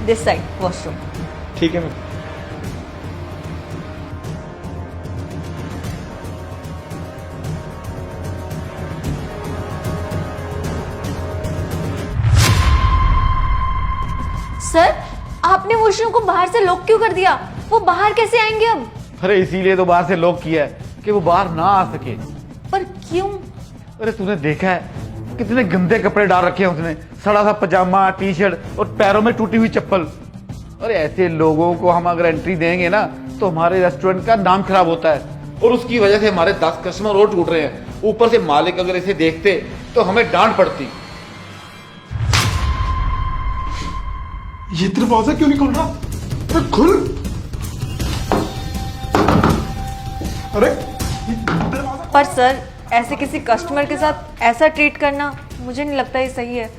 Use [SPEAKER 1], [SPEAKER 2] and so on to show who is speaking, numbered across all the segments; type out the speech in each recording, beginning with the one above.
[SPEAKER 1] This side washroom.
[SPEAKER 2] ठीक है ma'am.
[SPEAKER 1] Sir आपने वॉशरूम को बाहर से लॉक क्यों कर दिया? वो बाहर कैसे आएंगे अब?
[SPEAKER 3] अरे इसीलिए तो बाहर से लॉक किया है कि वो बाहर ना आ सके।
[SPEAKER 1] पर क्यों?
[SPEAKER 3] अरे तूने देखा है कितने गंदे कपड़े डाल रखे हैं उसने, सड़ा सा पजामा, टी शर्ट और पैरों में टूटी हुई चप्पल। अरे ऐसे लोगों को हम अगर एंट्री देंगे ना तो हमारे रेस्टोरेंट का नाम खराब होता है और उसकी वजह से हमारे 10 कस्टमर और टूट रहे हैं। ऊपर से मालिक अगर इसे देखते तो हमें डांट पड़ती।
[SPEAKER 2] ये दरवाजा क्यों नहीं खुल रहा? अरे खुल। अरे दरवाजा।
[SPEAKER 1] पर सर ऐसे किसी कस्टमर के साथ ऐसा ट्रीट करना मुझे नहीं लगता ये सही है।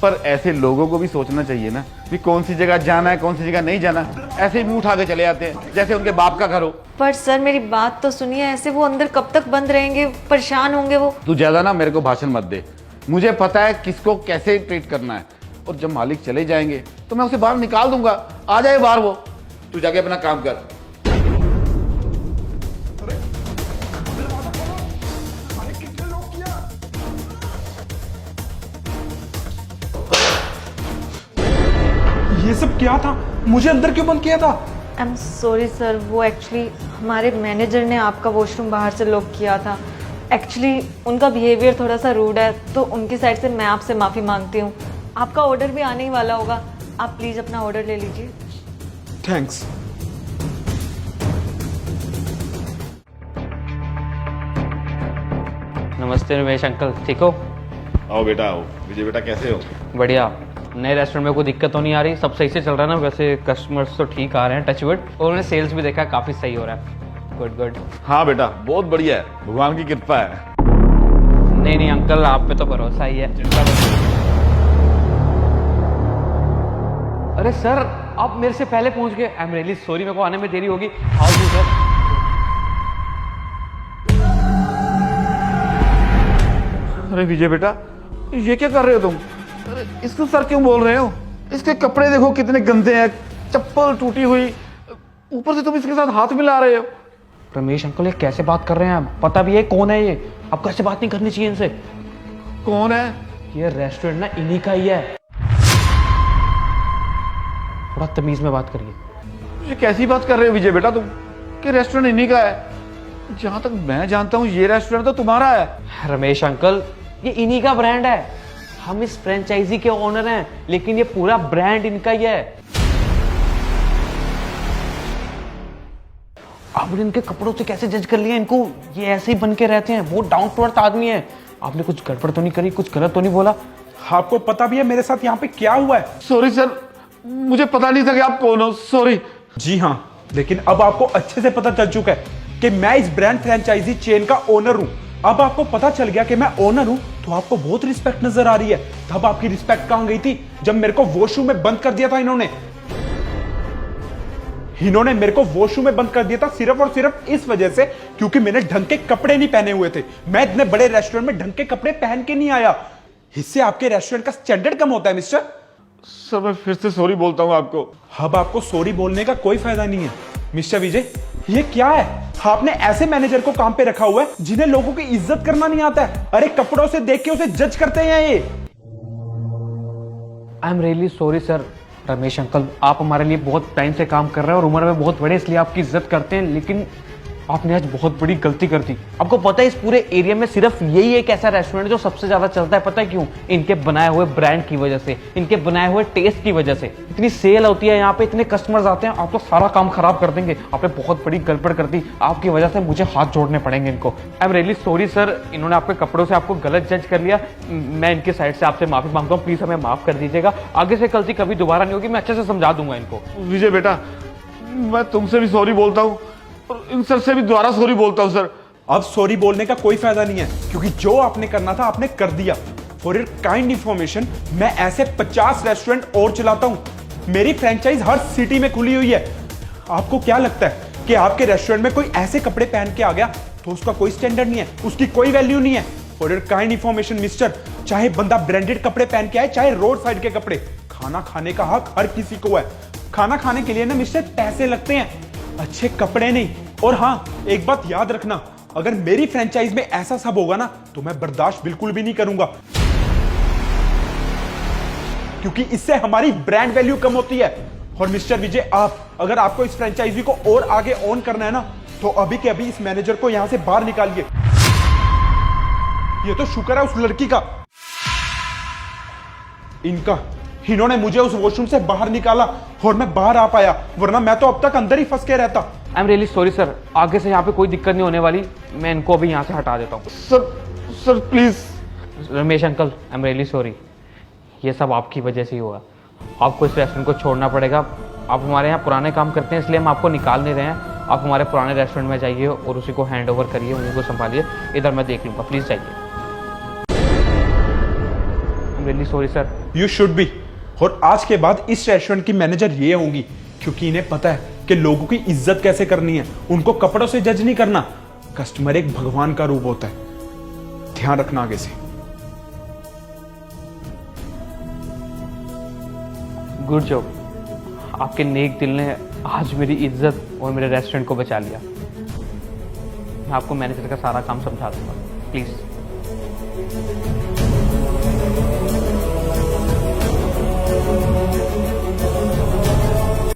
[SPEAKER 3] पर ऐसे लोगों को भी सोचना चाहिए ना कि कौन सी जगह जाना है, कौन सी जगह नहीं जाना। ऐसे भी उठा के चले जाते हैं जैसे उनके बाप का घर हो।
[SPEAKER 1] पर सर मेरी बात तो सुनिए, ऐसे वो अंदर कब तक बंद रहेंगे? परेशान होंगे वो।
[SPEAKER 3] तू ज्यादा ना मेरे को भाषण मत दे, मुझे पता है किसको कैसे ट्रीट करना है। और जब मालिक चले जाएंगे तो मैं उसे बाहर निकाल दूंगा। आ जाए बाहर वो, तू जाके अपना काम कर।
[SPEAKER 2] ये सब क्या था? मुझे अंदर क्यों बंद किया था?
[SPEAKER 1] आई एम सॉरी सर, वो एक्चुअली हमारे मैनेजर ने आपका वॉशरूम बाहर से लॉक किया था। एक्चुअली उनका बिहेवियर थोड़ा सा रूड है तो उनकी साइड से मैं आपसे माफ़ी मांगती हूँ। आपका ऑर्डर भी आने ही वाला होगा, आप प्लीज़ अपना ऑर्डर ले लीजिए।
[SPEAKER 2] थैंक्स।
[SPEAKER 4] नमस्ते रमेश अंकल, ठीक हो?
[SPEAKER 3] आओ बेटा आओ। विजय बेटा कैसे हो?
[SPEAKER 4] बढ़िया। नए रेस्टोरेंट में कोई दिक्कत तो नहीं आ रही? सब सही से चल रहा है ना? वैसे कस्टमर्स तो ठीक आ रहे हैं, टच वुड। और उन्होंने सेल्स भी देखा, काफ़ी सही हो रहा है। Good good.
[SPEAKER 3] हाँ बेटा बहुत बढ़िया है, भगवान की कृपा है।
[SPEAKER 4] नहीं नहीं अंकल, आप पे तो भरोसा ही है। अरे सर आप मेरे से पहले पहुंच गए। आई एम रियली सॉरी, मेरे को आने में देरी होगी। How do sir?
[SPEAKER 3] अरे विजय बेटा ये क्या कर रहे हो तुम? अरे इसको सर क्यों बोल रहे हो? इसके कपड़े देखो कितने गंदे हैं, चप्पल टूटी हुई, ऊपर से तुम इसके साथ हाथ मिला रहे हो।
[SPEAKER 4] रमेश अंकल ये कैसे बात कर रहे हैं? पता भी है कौन है ये? आपको ऐसे बात नहीं करनी चाहिए इनसे।
[SPEAKER 3] कौन है?
[SPEAKER 4] ये रेस्टोरेंट ना इन्हीं का ही है। थोड़ा तमीज में बात करिए।
[SPEAKER 3] ये कैसी बात कर रहे हो विजय बेटा तुम कि रेस्टोरेंट इन्हीं का है? जहां तक मैं जानता हूं ये रेस्टोरेंट तो तुम्हारा है।
[SPEAKER 4] रमेश अंकल ये इन्हीं का ब्रांड है। हम इस फ्रेंचाइजी के ओनर हैं, लेकिन ये पूरा ब्रांड इनका ही है। आपने इनके कपड़ों से कैसे जज कर लिया इनको? ये ऐसे ही बन के रहते हैं, बहुत डाउन टू अर्थ आदमी है। आपने कुछ गड़बड़ तो नहीं करी, कुछ गलत तो नहीं बोला?
[SPEAKER 2] आपको पता भी है मेरे साथ यहाँ पे क्या हुआ है?
[SPEAKER 3] सॉरी सर, मुझे पता नहीं था कि आप कौन हो, सॉरी।
[SPEAKER 2] जी हाँ, लेकिन अब आपको अच्छे से पता चल चुका है कि मैं इस ब्रांड फ्रेंचाइजी चेन का ओनर हूं। अब आपको पता चल गया कि मैं ओनर हूं तो आपको बहुत रिस्पेक्ट नजर आ रही है। तब आपकी रिस्पेक्ट कहां गई थी जब मेरे को वॉशरूम में बंद कर दिया था इन्होंने मेरे को वॉशरूम में बंद कर दिया था सिर्फ और सिर्फ इस वजह से क्योंकि मैंने ढंग के कपड़े नहीं पहने हुए थे। मैं इतने बड़े रेस्टोरेंट में ढंग के कपड़े पहन के नहीं आया। इससे आपके रेस्टोरेंट का स्टैंडर्ड कम होता है मिस्टर।
[SPEAKER 3] सर मैं फिर से सॉरी बोलता हूँ आपको।
[SPEAKER 2] अब आपको सॉरी बोलने का कोई फायदा नहीं है मिस्टर विजय। ये क्या है? आपने ऐसे मैनेजर को काम पे रखा हुआ है जिन्हें लोगों की इज्जत करना नहीं आता है। अरे कपड़ों से देख के उसे जज करते हैं ये।
[SPEAKER 4] I am really sorry sir. Ramesh uncle आप हमारे लिए बहुत टाइम से काम कर रहे हैं और उम्र में बहुत बड़े, इसलिए आपकी इज्जत करते हैं, लेकिन आपने आज बहुत बड़ी गलती कर दी। आपको पता है इस पूरे एरिया में सिर्फ यही एक ऐसा रेस्टोरेंट जो सबसे ज्यादा चलता है। पता है क्यों? इनके बनाए हुए ब्रांड की वजह से, इनके बनाए हुए टेस्ट की वजह से। इतनी सेल होती है यहाँ पे, इतने कस्टमर्स आते हैं, आप तो सारा काम खराब कर देंगे। आपने बहुत बड़ी गड़बड़ कर दी, आपकी वजह से मुझे हाथ जोड़ने पड़ेंगे इनको। I am really sorry sir, इन्होंने आपके कपड़ों से आपको गलत जज कर लिया। मैं इनकी साइड से आपसे माफी मांगता हूँ, प्लीज हमें माफ कर दीजिएगा। आगे से गलती कभी दोबारा नहीं होगी, मैं अच्छे से समझा दूंगा इनको।
[SPEAKER 3] विजय बेटा मैं तुमसे भी सॉरी बोलता हूँ और इन सर से भी दोबारा सॉरी बोलता हूँ सर।
[SPEAKER 2] अब सॉरी बोलने का कोई फायदा नहीं है क्योंकि जो आपने करना था आपने कर दिया। फॉर योर काइंड इंफॉर्मेशन, मैं ऐसे 50 रेस्टोरेंट और चलाता हूं। मेरी फ्रेंचाइज हर सिटी में खुली हुई है। आपको क्या लगता है कि आपके रेस्टोरेंट में कोई ऐसे कपड़े पहन के आ गया तो उसका कोई स्टैंडर्ड नहीं है, उसकी कोई वैल्यू नहीं है? For your kind information mister, चाहे बंदा ब्रांडेड कपड़े पहन के आए, चाहे रोड साइड के कपड़े, खाना खाने का हक हर किसी को है। खाना खाने के लिए ना मिस्टर पैसे लगते हैं, अच्छे कपड़े नहीं। और हाँ, एक बात याद रखना, अगर मेरी फ्रेंचाइज में ऐसा सब होगा ना तो मैं बर्दाश्त बिल्कुल भी नहीं करूंगा, क्योंकि इससे हमारी ब्रांड वैल्यू कम होती है। और मिस्टर विजय, आप अगर आपको इस फ्रेंचाइजी को और आगे ऑन करना है ना तो अभी के अभी इस मैनेजर को यहां से बाहर निकालिए। ये तो शुक्र है उस लड़की का, इन्होंने मुझे उस वॉशरूम से बाहर निकाला और मैं बाहर आ पाया, वरना मैं तो अब तक अंदर ही फंस के रहता।
[SPEAKER 4] I am really sorry sir, आगे से यहाँ पे कोई दिक्कत नहीं होने वाली, मैं इनको अभी यहाँ से हटा देता हूँ।
[SPEAKER 3] Sir please.
[SPEAKER 4] Ramesh uncle, I am really sorry, ये सब आपकी वजह से ही हुआ। आपको इस रेस्टोरेंट को छोड़ना पड़ेगा। आप हमारे यहाँ पुराने काम करते हैं, इसलिए हम आपको निकाल नहीं रहे हैं। आप हमारे पुराने रेस्टोरेंट में जाइए और उसी को हैंड ओवर करिए, उन्हीं को संभालिए। इधर मैं देख लूँगा, प्लीज़ जाइए। I am really sorry sir.
[SPEAKER 2] You should be. और आज के बाद इस रेस्टोरेंट की मैनेजर ये होंगी, क्योंकि इन्हें पता है कि लोगों की इज्जत कैसे करनी है। उनको कपड़ों से जज नहीं करना, कस्टमर एक भगवान का रूप होता है। ध्यान रखना आगे से।
[SPEAKER 4] गुड जॉब, आपके नेक दिल ने आज मेरी इज्जत और मेरे रेस्टोरेंट को बचा लिया। मैं आपको मैनेजर का सारा काम समझा दूंगा, प्लीज़।